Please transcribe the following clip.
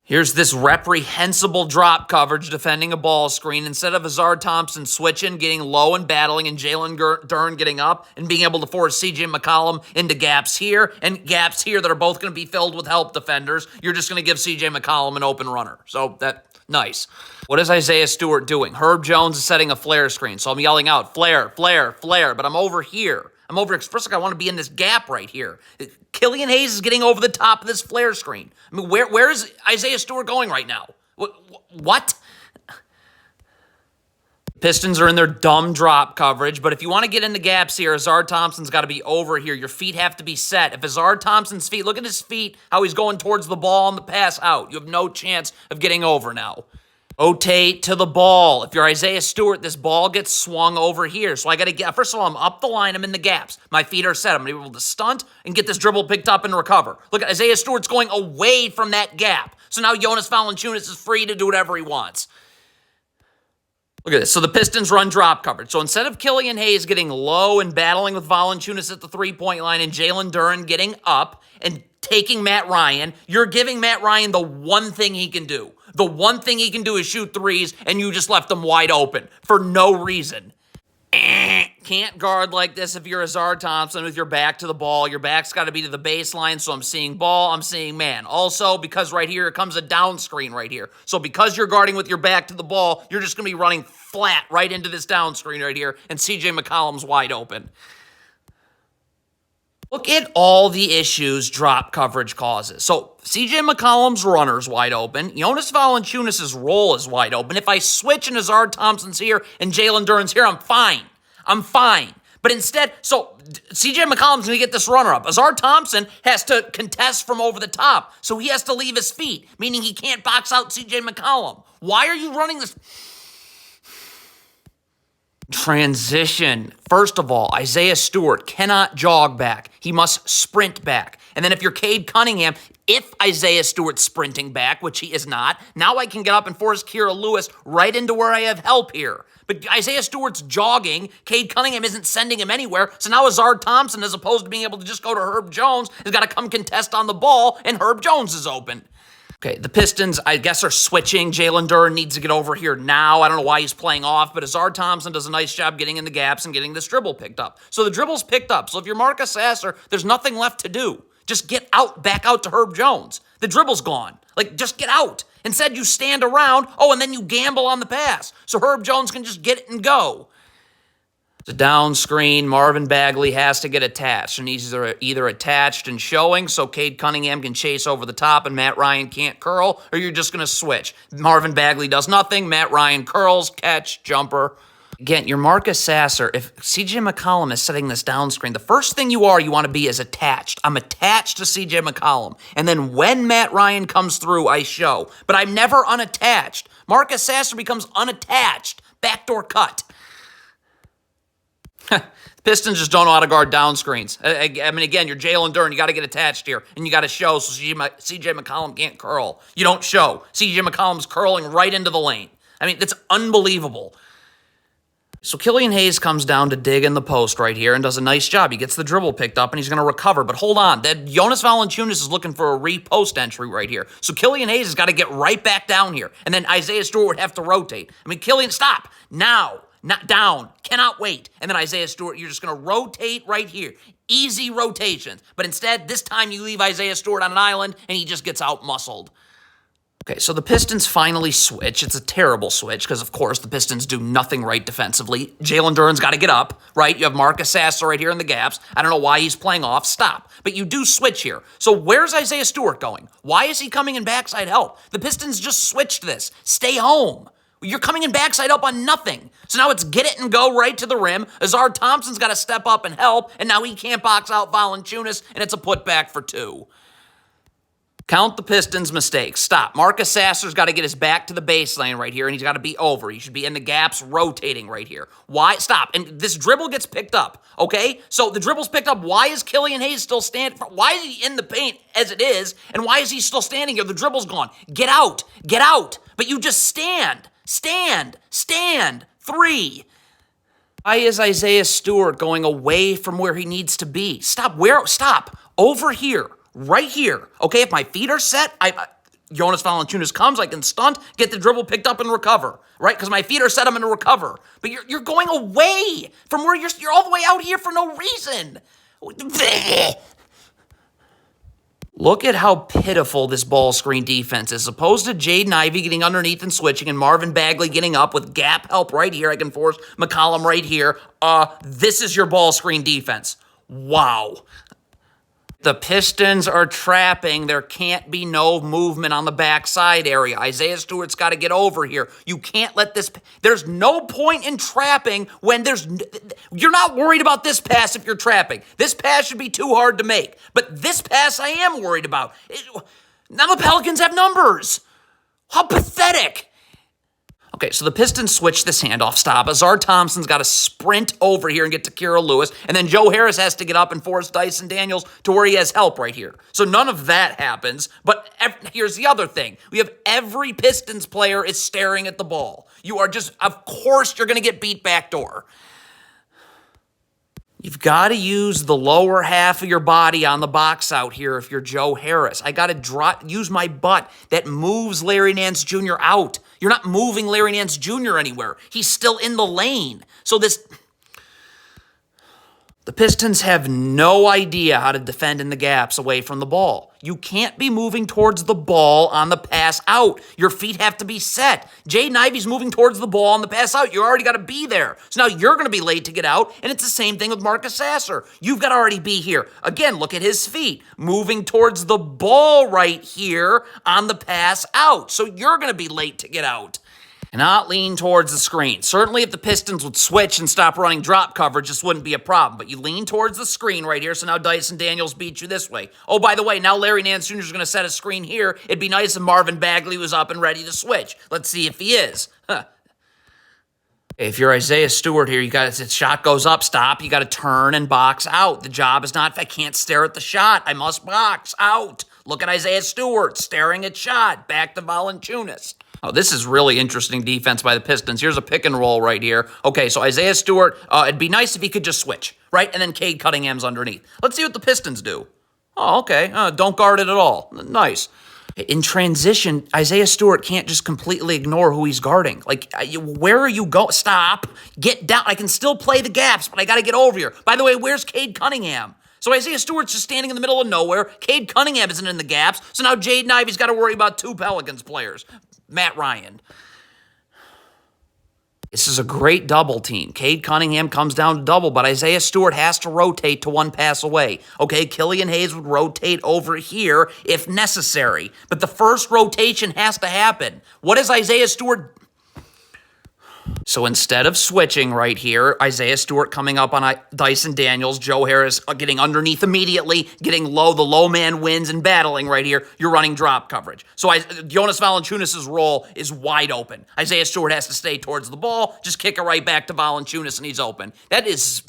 Here's this reprehensible drop coverage defending a ball screen. Instead of Azar Thompson switching, getting low and battling, and Jalen Duren getting up and being able to force C.J. McCollum into gaps here and gaps here that are both going to be filled with help defenders, you're just going to give C.J. McCollum an open runner. So nice. What is Isaiah Stewart doing? Herb Jones is setting a flare screen. So I'm yelling out, flare, flare, flare, but I'm over here. First, I want to be in this gap right here. Killian Hayes is getting over the top of this flare screen. I mean, where is Isaiah Stewart going right now? What? Pistons are in their dumb drop coverage, but if you want to get into gaps here, Azar Thompson's got to be over here. Your feet have to be set. If Azar Thompson's feet, look at his feet, how he's going towards the ball on the pass out. You have no chance of getting over now. Rotate to the ball. If you're Isaiah Stewart, this ball gets swung over here. So I got to get, first of all, I'm up the line. I'm in the gaps. My feet are set. I'm going to be able to stunt and get this dribble picked up and recover. Look, Isaiah Stewart's going away from that gap. So now Jonas Valanciunas is free to do whatever he wants. Look at this. So the Pistons run drop coverage. So instead of Killian Hayes getting low and battling with Valanciunas at the three-point line and Jalen Duren getting up and taking Matt Ryan, you're giving Matt Ryan the one thing he can do. The one thing he can do is shoot threes, and you just left him wide open for no reason. Can't guard like this if you're Azar Thompson with your back to the ball. Your back's got to be to the baseline, so I'm seeing ball, I'm seeing man. Also, because right here comes a down screen right here. So because you're guarding with your back to the ball, you're just going to be running flat right into this down screen right here, and C.J. McCollum's wide open. Look at all the issues drop coverage causes. So C.J. McCollum's runner's wide open. Jonas Valanciunas' roll is wide open. If I switch and Azar Thompson's here and Jalen Duren's here, I'm fine. But instead, so C.J. McCollum's going to get this runner up. Azar Thompson has to contest from over the top, so he has to leave his feet, meaning he can't box out C.J. McCollum. Why are you running this? Transition. First of all, Isaiah Stewart cannot jog back. He must sprint back. And then if you're Cade Cunningham, if Isaiah Stewart's sprinting back, which he is not, now I can get up and force Kira Lewis right into where I have help here. But Isaiah Stewart's jogging. Cade Cunningham isn't sending him anywhere. So now Azar Thompson, as opposed to being able to just go to Herb Jones, has got to come contest on the ball, and Herb Jones is open. Okay, the Pistons, I guess, are switching. Jalen Duren needs to get over here now. I don't know why he's playing off, but Azar Thompson does a nice job getting in the gaps and getting this dribble picked up. So the dribble's picked up. So if you're Marcus Sasser, there's nothing left to do. Just get out, back out to Herb Jones. The dribble's gone. Just get out. Instead, you stand around, and then you gamble on the pass. So Herb Jones can just get it and go. It's a down screen. Marvin Bagley has to get attached, and he's either attached and showing so Cade Cunningham can chase over the top and Matt Ryan can't curl, or you're just going to switch. Marvin Bagley does nothing. Matt Ryan curls, catch, jumper. Again, you're Marcus Sasser. If C.J. McCollum is setting this down screen, the first thing you want to be is attached. I'm attached to C.J. McCollum. And then when Matt Ryan comes through, I show. But I'm never unattached. Marcus Sasser becomes unattached. Backdoor cut. Pistons just don't know how to guard down screens. I mean, again, you're Jalen Duren. You got to get attached here, and you got to show so C.J. McCollum can't curl. You don't show. C.J. McCollum's curling right into the lane. I mean, that's unbelievable. So Killian Hayes comes down to dig in the post right here and does a nice job. He gets the dribble picked up, and he's going to recover. But hold on. Jonas Valanciunas is looking for a repost entry right here. So Killian Hayes has got to get right back down here, and then Isaiah Stewart would have to rotate. I mean, Killian, stop. Now. Not down. Cannot wait. And then Isaiah Stewart, you're just going to rotate right here. Easy rotations. But instead, this time you leave Isaiah Stewart on an island, and he just gets out-muscled. Okay, so the Pistons finally switch. It's a terrible switch because, of course, the Pistons do nothing right defensively. Jalen Duren's got to get up, right? You have Marcus Sasser right here in the gaps. I don't know why he's playing off. Stop. But you do switch here. So where's Isaiah Stewart going? Why is he coming in backside help? The Pistons just switched this. Stay home. You're coming in backside up on nothing. So now it's get it and go right to the rim. Azar Thompson's got to step up and help, and now he can't box out Valanciunas, and it's a putback for two. Count the Pistons' mistakes. Stop. Marcus Sasser's got to get his back to the baseline right here, and he's got to be over. He should be in the gaps rotating right here. Why? Stop. And this dribble gets picked up, okay? So the dribble's picked up. Why is Killian Hayes still standing? Why is he in the paint as it is, and why is he still standing here? The dribble's gone. Get out. Get out. But you just stand. Stand. 3. Why is Isaiah Stewart going away from where he needs to be? Stop. Stop. Over here. Right here. Okay, if my feet are set, Jonas Valanciunas comes, I can stunt, get the dribble picked up and recover, right? Because my feet are set, I'm going to recover. But you're going away from where you're all the way out here for no reason. Look at how pitiful this ball screen defense is. As opposed to Jaden Ivey getting underneath and switching and Marvin Bagley getting up with gap help right here. I can force McCollum right here. This is your ball screen defense. Wow. The Pistons are trapping. There can't be no movement on the backside area. Isaiah Stewart's got to get over here. You can't let this... There's no point in trapping when you're not worried about this pass if you're trapping. This pass should be too hard to make. But this pass I am worried about. Now the Pelicans have numbers. How pathetic. Okay, so the Pistons switch this handoff stop. Azar Thompson's got to sprint over here and get to Kira Lewis, and then Joe Harris has to get up and force Dyson Daniels to where he has help right here. So none of that happens, but here's the other thing. We have every Pistons player is staring at the ball. You are just, of course, you're going to get beat backdoor. You've got to use the lower half of your body on the box out here if you're Joe Harris. I got to use my butt that moves Larry Nance Jr. out. You're not moving Larry Nance Jr. anywhere. He's still in the lane. So the Pistons have no idea how to defend in the gaps away from the ball. You can't be moving towards the ball on the pass out. Your feet have to be set. Jaden Ivey's moving towards the ball on the pass out. You already got to be there. So now you're going to be late to get out, and it's the same thing with Marcus Sasser. You've got to already be here. Again, look at his feet. Moving towards the ball right here on the pass out. So you're going to be late to get out. And not lean towards the screen. Certainly if the Pistons would switch and stop running drop coverage, this wouldn't be a problem. But you lean towards the screen right here, so now Dyson Daniels beats you this way. Oh, by the way, now Larry Nance Jr. is going to set a screen here. It'd be nice if Marvin Bagley was up and ready to switch. Let's see if he is. If you're Isaiah Stewart here, the shot goes up, stop. You got to turn and box out. The job is not, I can't stare at the shot. I must box out. Look at Isaiah Stewart staring at shot. Back to Valanciunas. Oh, this is really interesting defense by the Pistons. Here's a pick and roll right here. Okay, so Isaiah Stewart, it'd be nice if he could just switch, right? And then Cade Cunningham's underneath. Let's see what the Pistons do. Oh, okay. Don't guard it at all. Nice. In transition, Isaiah Stewart can't just completely ignore who he's guarding. Like, where are you going? Stop. Get down. I can still play the gaps, but I got to get over here. By the way, where's Cade Cunningham? So Isaiah Stewart's just standing in the middle of nowhere. Cade Cunningham isn't in the gaps. So now Jaden Ivey's got to worry about two Pelicans players. Matt Ryan. This is a great double team. Cade Cunningham comes down to double, but Isaiah Stewart has to rotate to one pass away. Okay, Killian Hayes would rotate over here if necessary, but the first rotation has to happen. What is Isaiah Stewart? So instead of switching right here, Isaiah Stewart coming up on Dyson Daniels, Joe Harris getting underneath immediately, getting low, the low man wins and battling right here, you're running drop coverage. So Jonas Valanciunas' role is wide open. Isaiah Stewart has to stay towards the ball, just kick it right back to Valanciunas and he's open. That is